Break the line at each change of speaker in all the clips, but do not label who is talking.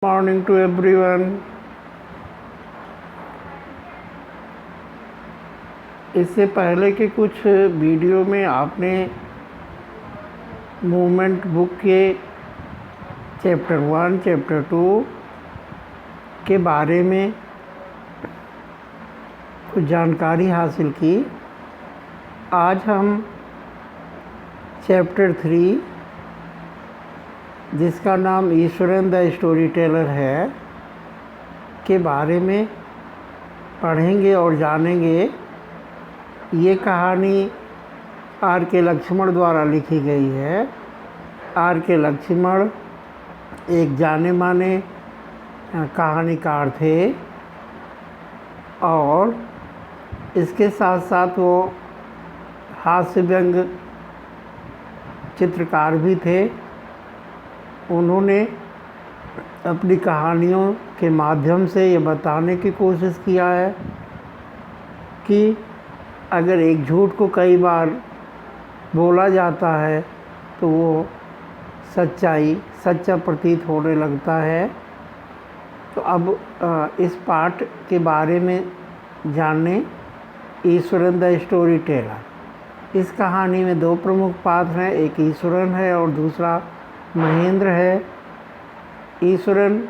Morning to everyone. इससे पहले के कुछ वीडियो में आपने मूवमेंट बुक के चैप्टर 1, चैप्टर 2 के बारे में कुछ जानकारी हासिल की। आज हम चैप्टर 3, जिसका नाम ईश्वरन द स्टोरी टेलर है, के बारे में पढ़ेंगे और जानेंगे। ये कहानी आर के लक्ष्मण द्वारा लिखी गई है। आर के लक्ष्मण एक जाने माने कहानीकार थे और इसके साथ साथ वो हास्य व्यंग चित्रकार भी थे। उन्होंने अपनी कहानियों के माध्यम से ये बताने की कोशिश किया है कि अगर एक झूठ को कई बार बोला जाता है तो वो सच्चा प्रतीत होने लगता है। तो अब इस पाठ के बारे में जानने ईश्वरन द स्टोरी टेलर। इस कहानी में दो प्रमुख पात्र हैं, एक ईश्वरन है और दूसरा महेंद्र है। ईश्वरन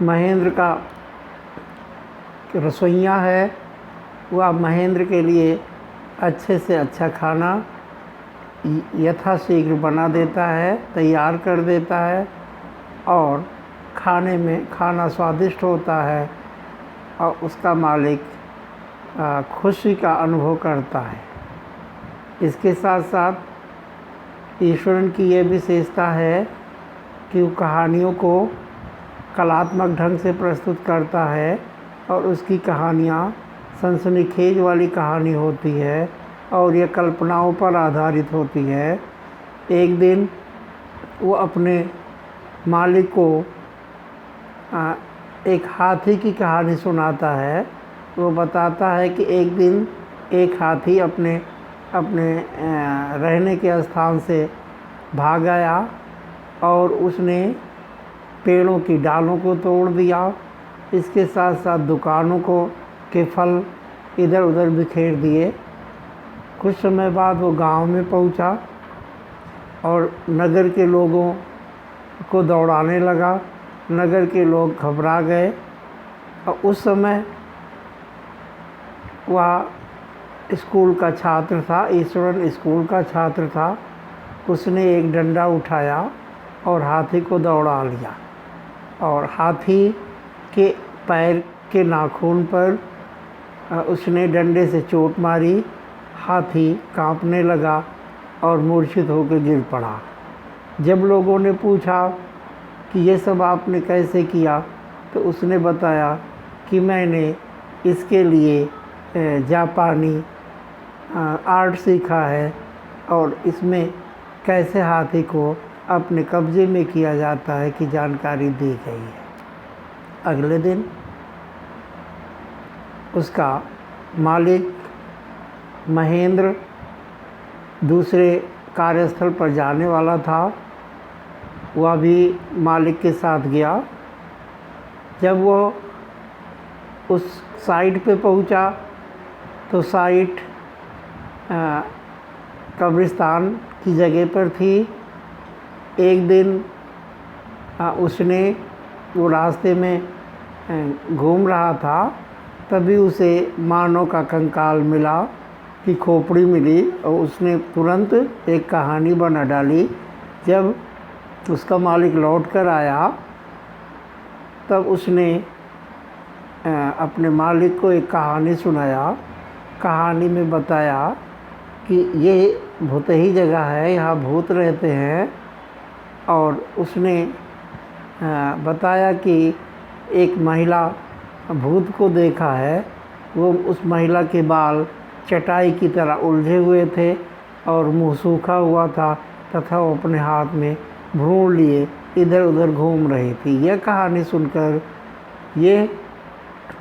महेंद्र का रसोइया है। वह महेंद्र के लिए अच्छे से अच्छा खाना यथाशीघ्र बना देता है, तैयार कर देता है और खाने में खाना स्वादिष्ट होता है और उसका मालिक खुशी का अनुभव करता है। इसके साथ साथ ईश्वरन की ये विशेषता है कि वो कहानियों को कलात्मक ढंग से प्रस्तुत करता है और उसकी कहानियाँ सनसनीखेज वाली कहानी होती है और ये कल्पनाओं पर आधारित होती है। एक दिन वो अपने मालिक को एक हाथी की कहानी सुनाता है। वो बताता है कि एक दिन एक हाथी अपने रहने के स्थान से भाग आया और उसने पेड़ों की डालों को तोड़ दिया। इसके साथ साथ दुकानों के फल इधर उधर बिखेर दिए। कुछ समय बाद वो गांव में पहुंचा और नगर के लोगों को दौड़ाने लगा। नगर के लोग घबरा गए और उस समय वह स्कूल का छात्र था। ईश्वरन स्कूल का छात्र था। उसने एक डंडा उठाया और हाथी को दौड़ा लिया और हाथी के पैर के नाखून पर उसने डंडे से चोट मारी। हाथी कांपने लगा और मूर्छित होकर गिर पड़ा। जब लोगों ने पूछा कि ये सब आपने कैसे किया, तो उसने बताया कि मैंने इसके लिए जापानी आर्ट सीखा है और इसमें कैसे हाथी को अपने कब्जे में किया जाता है की जानकारी दी गई है। अगले दिन उसका मालिक महेंद्र दूसरे कार्यस्थल पर जाने वाला था। वह भी मालिक के साथ गया। जब वो उस साइट पे पहुंचा तो साइट कब्रिस्तान की जगह पर थी। एक दिन उसने वो रास्ते में घूम रहा था, तभी उसे मानव का कंकाल मिला कि खोपड़ी मिली और उसने तुरंत एक कहानी बना डाली। जब उसका मालिक लौट कर आया तब उसने अपने मालिक को एक कहानी सुनाया। कहानी में बताया कि ये भूतही जगह है, यहाँ भूत रहते हैं। और उसने बताया कि एक महिला भूत को देखा है। वो उस महिला के बाल चटाई की तरह उलझे हुए थे और मुंह सूखा हुआ था तथा वो अपने हाथ में भ्रूण लिए इधर उधर घूम रही थी। यह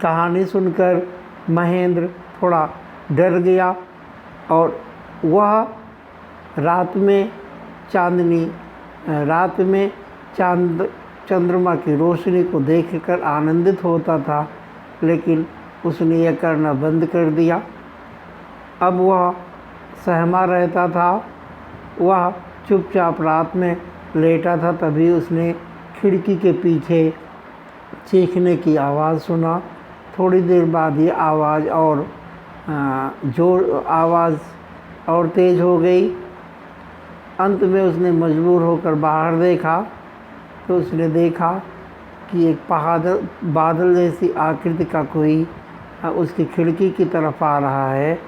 कहानी सुनकर महेंद्र थोड़ा डर गया और वह रात में चांद चंद्रमा की रोशनी को देखकर आनंदित होता था, लेकिन उसने यह करना बंद कर दिया। अब वह सहमा रहता था। वह चुपचाप रात में लेटा था, तभी उसने खिड़की के पीछे चीखने की आवाज़ सुना। थोड़ी देर बाद ये आवाज़ और तेज़ हो गई। अंत में उसने मजबूर होकर बाहर देखा तो उसने देखा कि एक बादल जैसी आकृति का कोई उसकी खिड़की की तरफ आ रहा है।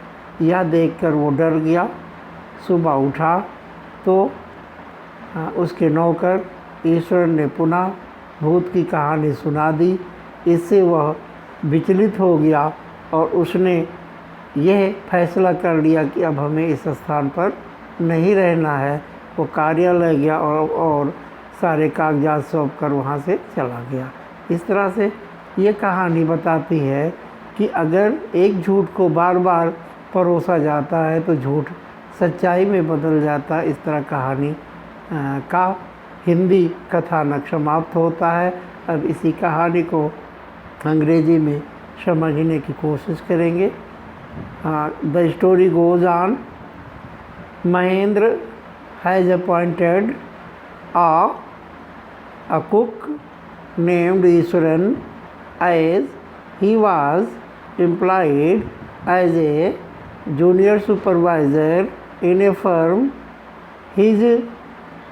यह देखकर वो डर गया। सुबह उठा तो उसके नौकर ईश्वर ने पुनः भूत की कहानी सुना दी। इससे वह विचलित हो गया और उसने यह फैसला कर लिया कि अब हमें इस स्थान पर नहीं रहना है। वो कार्यालय गया और सारे कागजात सौंप कर वहाँ से चला गया। इस तरह से ये कहानी बताती है कि अगर एक झूठ को बार बार परोसा जाता है तो झूठ सच्चाई में बदल जाता है। इस तरह कहानी का हिंदी कथानक समाप्त होता है। अब इसी कहानी को अंग्रेजी में समझने की कोशिश करेंगे। The story goes on. Mahendra has appointed a cook named Iswaran, as he was employed as a junior supervisor in a firm. His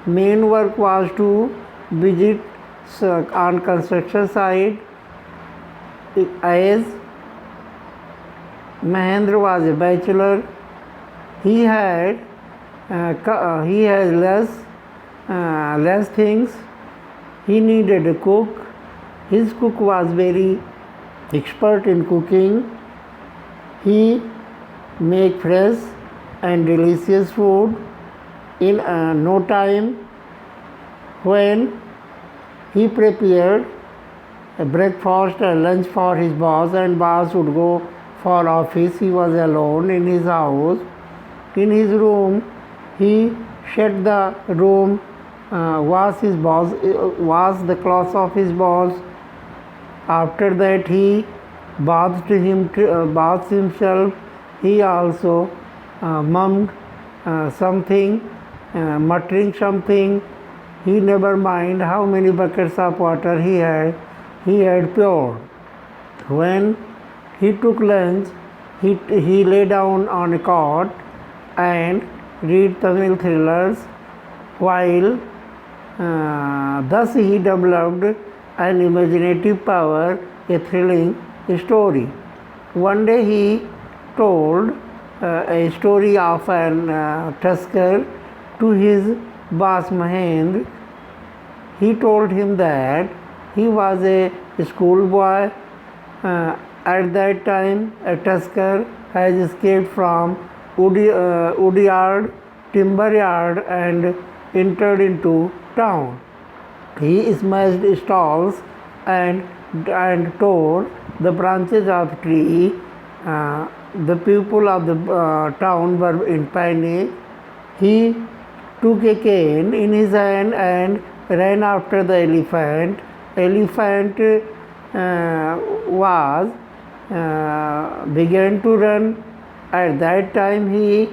main work was to visit on construction site. As Mahendra was a bachelor, he has less things. He needed a cook. His cook was very expert in cooking. He make fresh and delicious food in no time. When he prepared a breakfast and lunch for his boss, and boss would go for office, he was alone in his house. In his room, he shut the room, wash the clothes of his boss. After that, he bathed himself. He also mummed something, muttering something. He never mind how many buckets of water he had poured. When he took lunch, he lay down on a cot and read Tamil thrillers. While thus he developed an imaginative power, a thrilling story. One day he told a story of an tusker to his boss Mahendra. He told him that he was a schoolboy. At that time, a tusker has escaped from woodyard, timber yard, and entered into town. He smashed stalls and tore the branches of tree. The people of the town were in panic. He took a cane in his hand and ran after the elephant. Elephant began to run. At that time he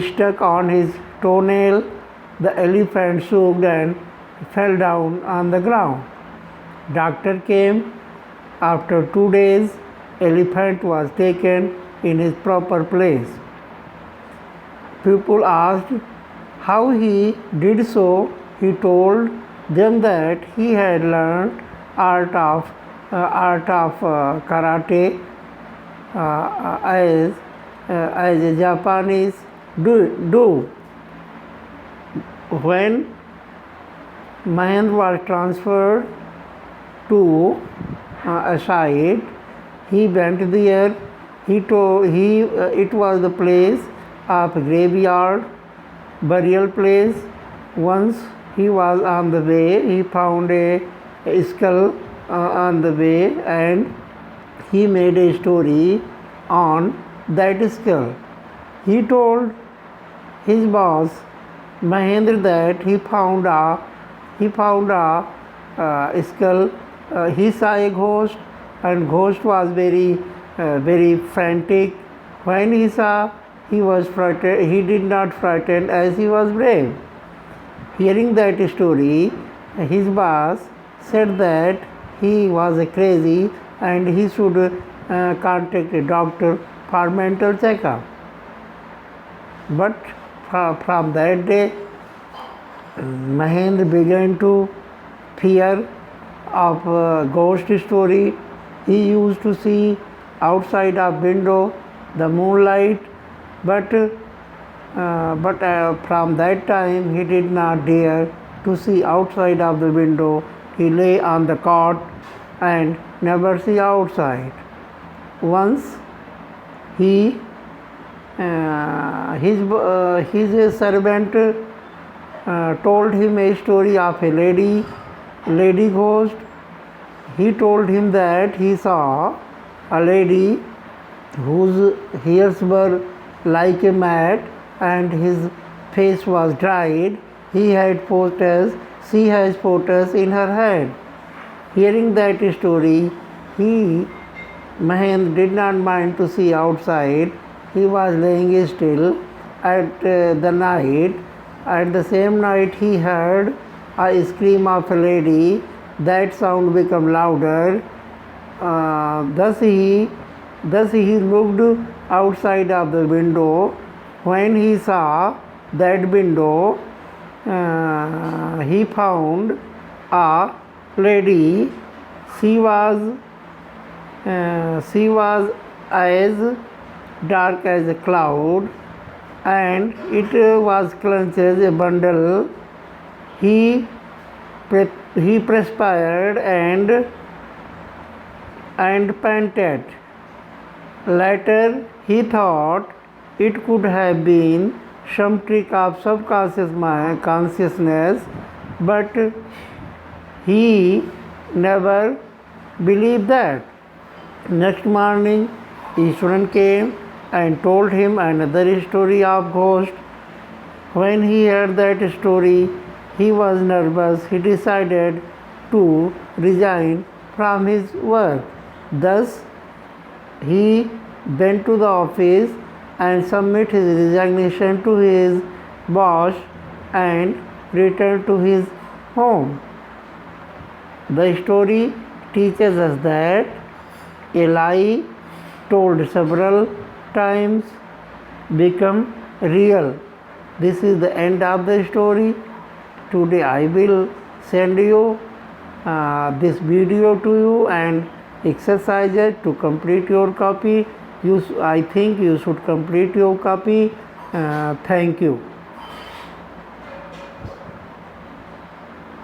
stuck on his toenail. The elephant shook and fell down on the ground. Doctor came. After 2 days, elephant was taken in his proper place. People asked how he did so. He told them that he had learned art of karate as a Japanese do. When Mahendra was transferred to a site, he went there. It was the place of graveyard, burial place. Once he was on the way, he found a skull on the way, and he made a story on that skull. He told his boss Mahendra that he found a skull. He saw a ghost, and ghost was very frantic. When he saw, he was frightened. He did not frighten as he was brave. Hearing that story, his boss said that he was crazy and he should contact a doctor for mental checkup. But from that day, Mahendra began to fear of ghost story. He used to see outside of window the moonlight, but from that time he did not dare to see outside of the window. He lay on the cot and never see outside. Once he his servant told him a story of a lady ghost. He told him that he saw a lady whose hairs were like a mat and his face was dried. She has photos in her hand. Hearing that story, Mahendra did not mind to see outside. He was laying still at the night. At the same night, he heard a scream of a lady. That sound became louder. Thus he looked outside of the window. When he saw that window, he found a lady. She was as dark as a cloud, and it was clutches a bundle. He perspired and panted. Later, he thought it could have been some trick of subconscious consciousness, but he never believed that. Next morning, Ishwaran came and told him another story of ghost. When he heard that story, he was nervous. He decided to resign from his work. Thus, he went to the office and submitted his resignation to his boss and returned to his home. The story teaches us that a lie told several times become real. This is the end of the story. Today I will send you this video to you and exercises to complete your copy. I think you should complete your copy. Thank you.